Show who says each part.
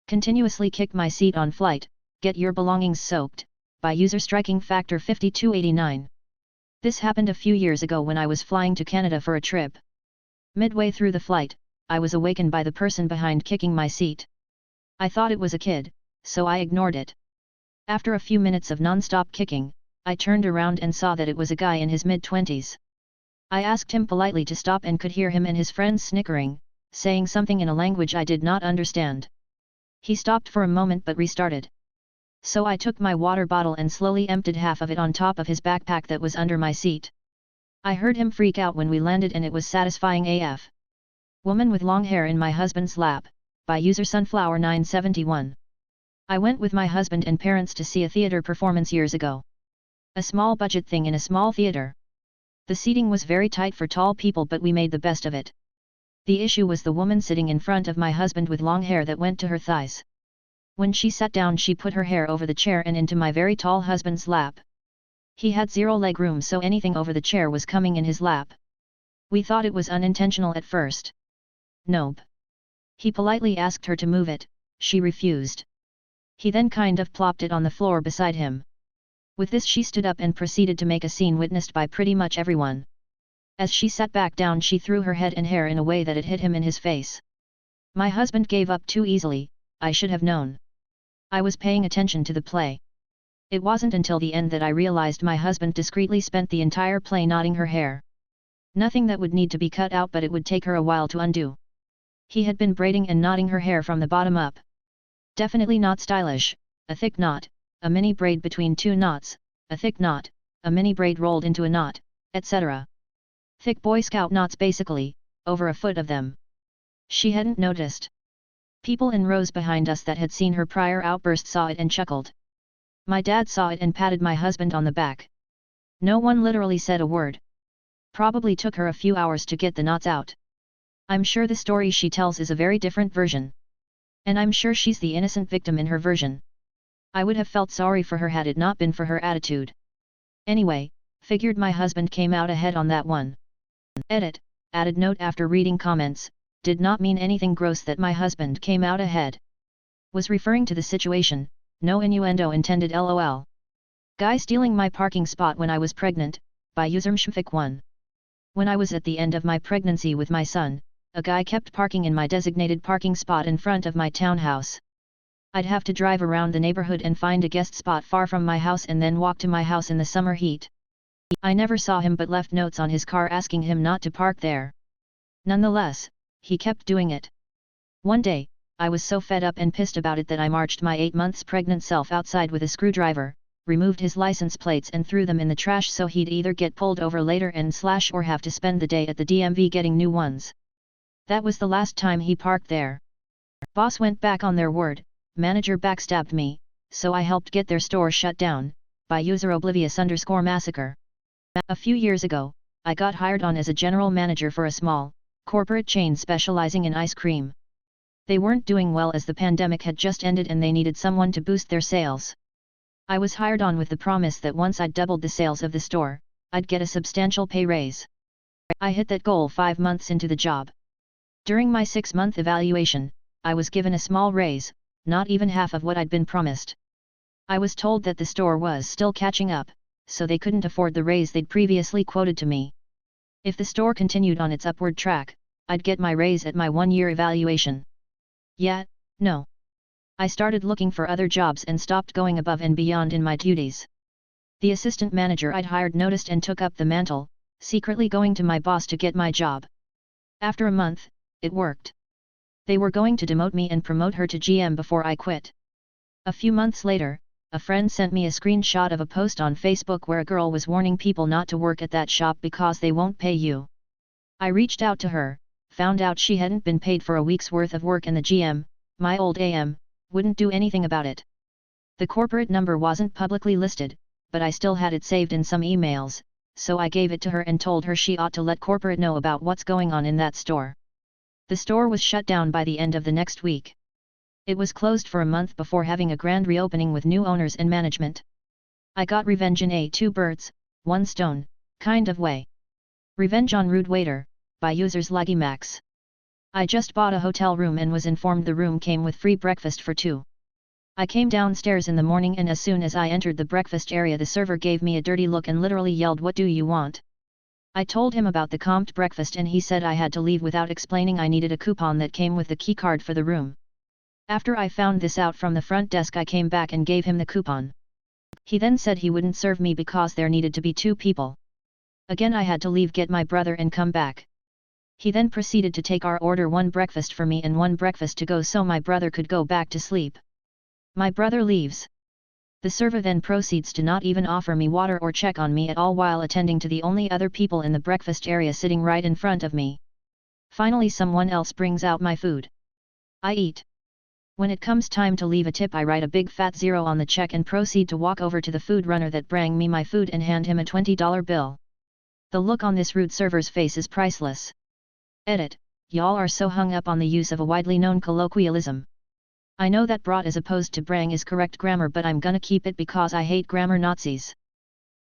Speaker 1: Continuously kick my seat on flight, get your belongings soaked, by user striking factor 5289. This happened a few years ago when I was flying to Canada for a trip. Midway through the flight, I was awakened by the person behind kicking my seat. I thought it was a kid, so I ignored it. After a few minutes of non-stop kicking, I turned around and saw that it was a guy in his mid-20s. I asked him politely to stop and could hear him and his friends snickering, saying something in a language I did not understand. He stopped for a moment but restarted. So I took my water bottle and slowly emptied half of it on top of his backpack that was under my seat. I heard him freak out when we landed and it was satisfying AF. Woman with long hair in my husband's lap, by user Sunflower 971. I went with my husband and parents to see a theater performance years ago. A small budget thing in a small theater. The seating was very tight for tall people but we made the best of it. The issue was the woman sitting in front of my husband with long hair that went to her thighs. When she sat down she put her hair over the chair and into my very tall husband's lap. He had zero leg room so anything over the chair was coming in his lap. We thought it was unintentional at first. Nope. He politely asked her to move it, she refused. He then kind of plopped it on the floor beside him. With this she stood up and proceeded to make a scene witnessed by pretty much everyone. As she sat back down she threw her head and hair in a way that it hit him in his face. My husband gave up too easily, I should have known. I was paying attention to the play. It wasn't until the end that I realized my husband discreetly spent the entire play knotting her hair. Nothing that would need to be cut out but it would take her a while to undo. He had been braiding and knotting her hair from the bottom up. Definitely not stylish, a thick knot, a mini braid between two knots, a thick knot, a mini braid rolled into a knot, etc. Thick Boy Scout knots basically, over a foot of them. She hadn't noticed. People in rows behind us that had seen her prior outburst saw it and chuckled. My dad saw it and patted my husband on the back. No one literally said a word. Probably took her a few hours to get the knots out. I'm sure the story she tells is a very different version. And I'm sure she's the innocent victim in her version. I would have felt sorry for her had it not been for her attitude. Anyway, figured my husband came out ahead on that one. Edit, added note after reading comments, did not mean anything gross that my husband came out ahead. Was referring to the situation, no innuendo intended lol. Guy stealing my parking spot when I was pregnant, by user Mshmfik1. When I was at the end of my pregnancy with my son, a guy kept parking in my designated parking spot in front of my townhouse. I'd have to drive around the neighborhood and find a guest spot far from my house and then walk to my house in the summer heat. I never saw him but left notes on his car asking him not to park there. Nonetheless, he kept doing it. One day, I was so fed up and pissed about it that I marched my 8 months pregnant self outside with a screwdriver, removed his license plates and threw them in the trash so he'd either get pulled over later and or have to spend the day at the DMV getting new ones. That was the last time he parked there. Boss went back on their word, manager backstabbed me, so I helped get their store shut down, by user oblivious_massacre. A few years ago, I got hired on as a general manager for a small, corporate chain specializing in ice cream. They weren't doing well as the pandemic had just ended and they needed someone to boost their sales. I was hired on with the promise that once I'd doubled the sales of the store, I'd get a substantial pay raise. I hit that goal 5 months into the job. During my 6-month evaluation, I was given a small raise, not even half of what I'd been promised. I was told that the store was still catching up, so they couldn't afford the raise they'd previously quoted to me. If the store continued on its upward track, I'd get my raise at my 1-year evaluation. Yet, no. I started looking for other jobs and stopped going above and beyond in my duties. The assistant manager I'd hired noticed and took up the mantle, secretly going to my boss to get my job. After a month, it worked. They were going to demote me and promote her to GM before I quit. A few months later, a friend sent me a screenshot of a post on Facebook where a girl was warning people not to work at that shop because they won't pay you. I reached out to her, found out she hadn't been paid for a week's worth of work and the GM, my old AM, wouldn't do anything about it. The corporate number wasn't publicly listed, but I still had it saved in some emails, so I gave it to her and told her she ought to let corporate know about what's going on in that store. The store was shut down by the end of the next week. It was closed for a month before having a grand reopening with new owners and management. I got revenge in a 2 birds, 1 stone, kind of way. Revenge on Rude Waiter, by users LaggyMax. I just bought a hotel room and was informed the room came with free breakfast for two. I came downstairs in the morning and as soon as I entered the breakfast area the server gave me a dirty look and literally yelled, "What do you want?" I told him about the comped breakfast and he said I had to leave without explaining I needed a coupon that came with the key card for the room. After I found this out from the front desk I came back and gave him the coupon. He then said he wouldn't serve me because there needed to be two people. Again I had to leave, get my brother and come back. He then proceeded to take our order, one breakfast for me and one breakfast to go so my brother could go back to sleep. My brother leaves. The server then proceeds to not even offer me water or check on me at all while attending to the only other people in the breakfast area sitting right in front of me. Finally someone else brings out my food. I eat. When it comes time to leave a tip I write a big fat 0 on the check and proceed to walk over to the food runner that bring me my food and hand him a $20 bill. The look on this rude server's face is priceless. Edit, y'all are so hung up on the use of a widely known colloquialism. I know that brought as opposed to brang is correct grammar but I'm gonna keep it because I hate grammar Nazis.